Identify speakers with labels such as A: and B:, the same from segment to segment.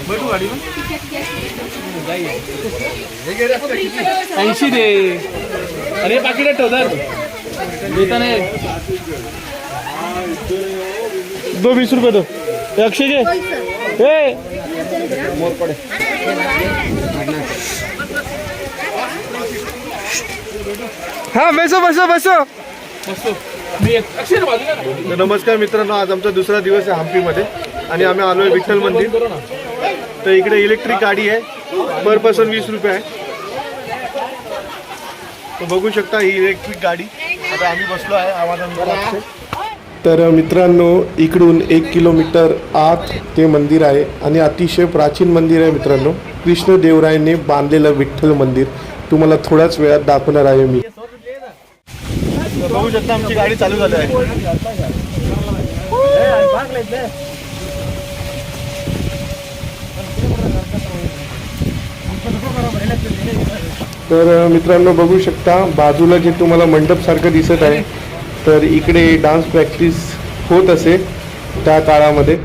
A: बैठू गाडी 80 दे. अरे पाकिट ठेव तर देता नाही. 20 रुपये दो. 100 घे. मोर पडे.
B: हा बसो बसो बसो.
C: नमस्कार मित्रांनो, आज आमचा दुसरा दिवस आहे हम्पीमध्ये आणि आम्ही आलोय विठ्ठल मंदिर. तर इकडे इलेक्ट्रिक गाडी आहे, पर पर्सन 20 रुपये आहे. तर बघू शकता ही इलेक्ट्रिक गाडी. आता आम्ही बसलो आहे आवाज. तर मित्रांनो, इकडून 1 किलोमीटर आत ते मंदिर आहे आणि अतिशय प्राचीन मंदिर आहे मित्रांनो. कृष्णदेवरायांनी बांधलेलं विठ्ठल मंदिर तुम्हाला थोड्याच वेळात दाखवणार आहे मी. बघू शकता आमची गाडी चालू झाली आहे. तर मित्रांनो बघू शकता बाजूला जे तुम्हाला मंडप सारखं दिसत आहे, तर इकडे डान्स प्रॅक्टिस होत असे त्या काळामध्ये.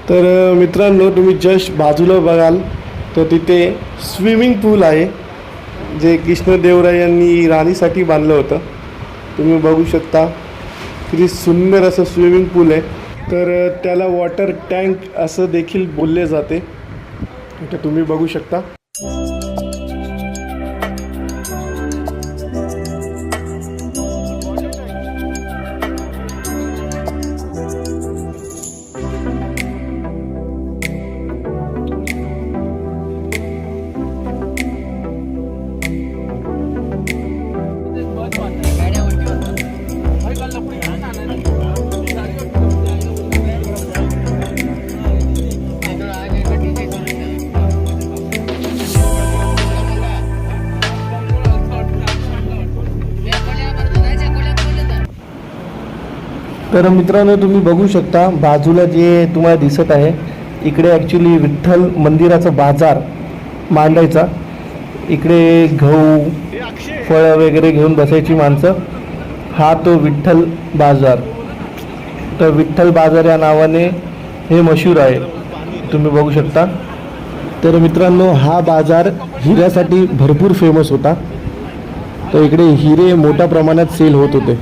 C: तर मित्रांनो, तुम्ही जस्ट बाजूला बघाल तर तिथे स्विमिंग पूल आहे, जे कृष्णदेवरायांनी राणीसाठी बांधलं होतं. तुम्ही बघू शकता किती सुंदर असं स्विमिंग पूल आहे. तर त्याला वॉटर टँक असं देखील बोलले जाते. इथे तुम्ही बघू शकता. तर मित्रांनो, तुम्ही बघू शकता बाजूला जे तुम्हाला दिसत आहे, इकडे ॲक्च्युली विठ्ठल मंदिराचा बाजार मांडायचा. इकडे गहू फळं वगैरे घेऊन बसायची माणसं. हा तो विठ्ठल बाजार. तर विठ्ठल बाजार या नावाने हे मशहूर आहे, तुम्ही बघू शकता. तर मित्रांनो, हा बाजार हिऱ्यासाठी भरपूर फेमस होता. तर इकडे हिरे मोठ्या प्रमाणात सेल होत होते.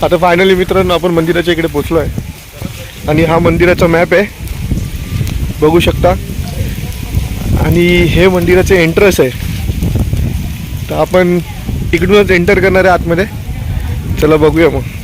C: आता फायनली मित्रांनो, आपण मंदिराच्या इकडे पोचलो आहे आणि हा मंदिराचा मॅप आहे, बघू शकता. आणि हे मंदिराचे एंट्रन्स आहे. तर आपण इकडूनच एंटर करणार आहे आतमध्ये. चला बघूया मग.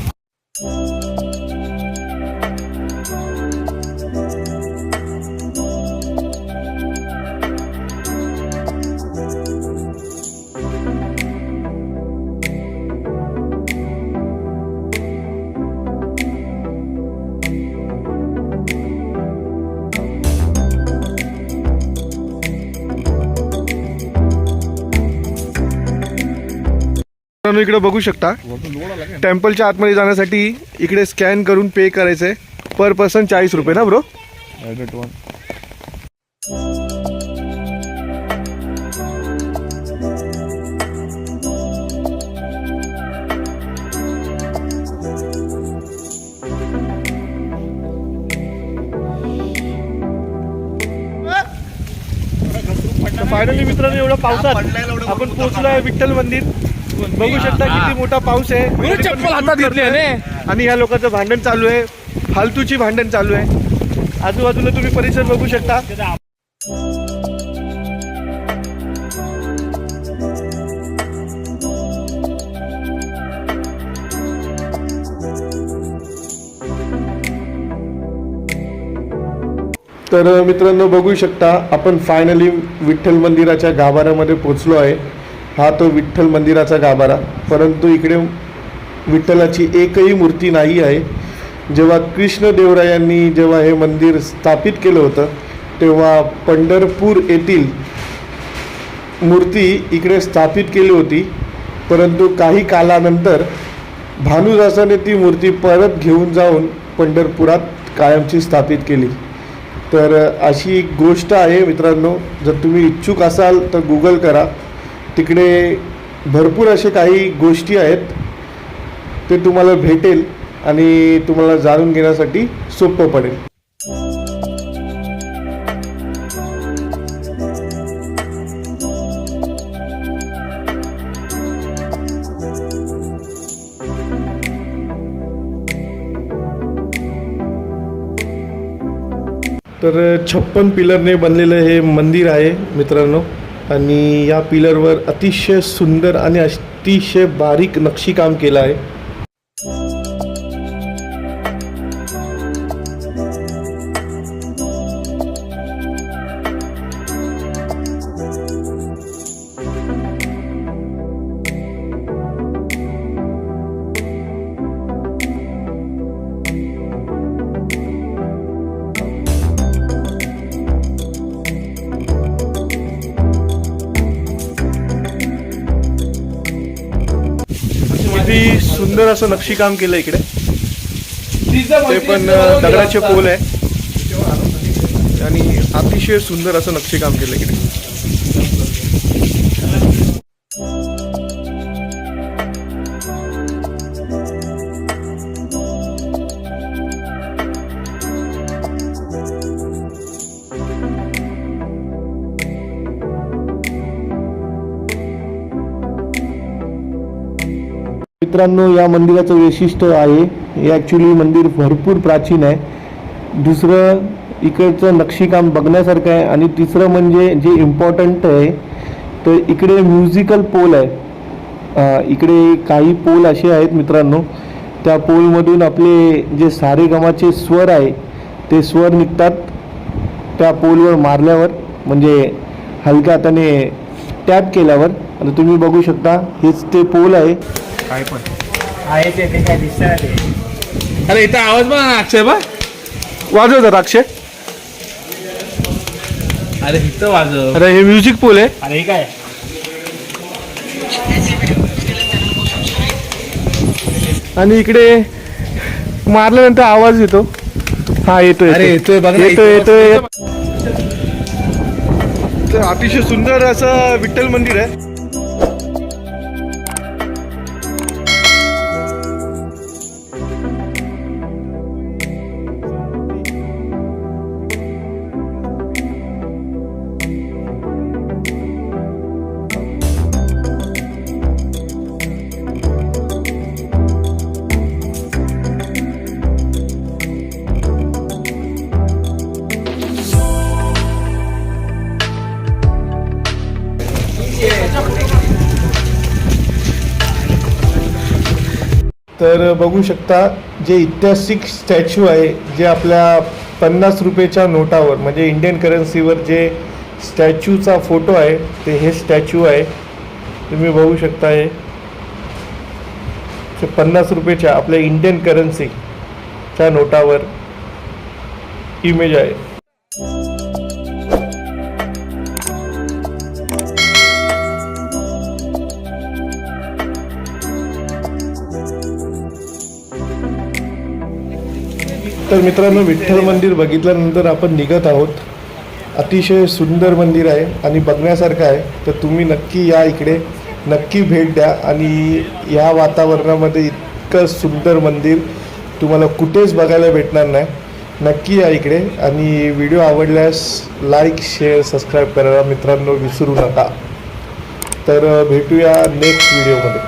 B: मित्रांनो इकडे बघू शकता टेम्पलच्या आतमध्ये जाण्यासाठी इकडे स्कॅन करून पे करायचंय. पर पर्सन 40 रुपये ना ब्रो. फायनली मित्रांनो एवढा पावसात आपण पोहोचलो आहे विठ्ठल मंदिर. बघू शकता किती मोठा पाऊस आहे.
A: चप्पल हातात घेतली आहे
B: आणि ह्या लोकांचं भांडण चालू आहे. फालतूची भांडण चालू आहे. आजूबाजूला तुम्ही परिसर बघू शकता. तर मित्रांनो बघू शकता आपण फायनली विठ्ठल मंदिराच्या गाभाऱ्यामध्ये पोचलो आहे. हा तो विठ्ठल मंदिराचा गाभारा. परंतु इकडे विठ्ठलाची एकही मूर्ती नाही आहे. जेव्हा कृष्णदेवरायांनी जेव्हा हे मंदिर स्थापित केलं होतं तेव्हा पंढरपूर येथील मूर्ती इकडे स्थापित केली होती. परंतु काही कालानंतर भानुदासाने ती मूर्ती परत घेऊन जाऊन पंढरपुरात कायमची स्थापित केली. तर अशी एक गोष्ट आहे मित्रांनो. जर तुम्ही इच्छुक असाल तर गुगल करा. तिकडे भरपूर असे काही गोष्टी आहेत ते तुम्हाला भेटेल आणि तुम्हाला जाणून घेण्यासाठी सोपं पडेल. तर 56 पिलरने बनलेलं हे मंदिर आहे मित्रांनो. आणि या पिलरवर अतिशय सुंदर आणि अतिशय बारीक नक्षीकाम केलं आहे. किती सुंदर असं नक्षीकाम केलं इकडे. ते पण दगडाचे पोल आहे आणि अतिशय सुंदर असं नक्षीकाम केलं इकडे. मित्रांनो या मंदिराचं वैशिष्ट्य आहे हे ॲक्च्युली मंदिर भरपूर प्राचीन आहे. दुसरं इकडचं नक्षीकाम बघण्यासारखं आहे. आणि तिसरं म्हणजे जे इम्पॉर्टंट आहे तर इकडे म्युझिकल पोल आहे. इकडे काही पोल असे आहेत मित्रांनो त्या पोलमधून आपले जे सारेगमाचे स्वर आहे ते स्वर निघतात. त्या पोलवर मारल्यावर म्हणजे हलक्या हाताने टॅप केल्यावर. आता तुम्ही बघू शकता हेच ते पोल आहे.
A: काय पण आहे ते काय दिसत. अरे इथं आवाज बघ अक्षय बा
B: वाजव जरा अक्षय.
A: अरे इथं वाजव.
B: अरे हे म्युझिक पोल आहे.
A: अरे काय
B: आणि इकडे मारल्यानंतर आवाज येतो. हा येतोय.
A: अरे येतोय बघ.
B: येतोय. तर अतिशय सुंदर असं विठ्ठल मंदिर आहे. तर बघू शकता जे ऐतिहासिक स्टॅच्यू आहे जे आपल्या 50 रुपयाच्या नोटावर म्हणजे इंडियन करन्सीवर जे स्टॅच्यूचा फोटो आहे ते हे स्टॅच्यू आहे. तुम्ही बघू शकता हे 50 रुपयाच्या आपल्या इंडियन करन्सीच्या नोटावर इमेज आहे. तर मित्रांनो, विठ्ठल मंदिर बघितल्यानंतर आपण निघत आहोत. अतिशय सुंदर मंदिर आहे आणि बघण्यासारखं आहे. तर तुम्ही नक्की या इकडे, नक्की भेट द्या. आणि या वातावरणामध्ये इतकं सुंदर मंदिर तुम्हाला कुठेच बघायला भेटणार नाही. नक्की या इकडे. आणि व्हिडिओ आवडल्यास लाईक, शेअर, सबस्क्राईब करायला मित्रांनो विसरू नका. तर भेटूया नेक्स्ट व्हिडिओमध्ये.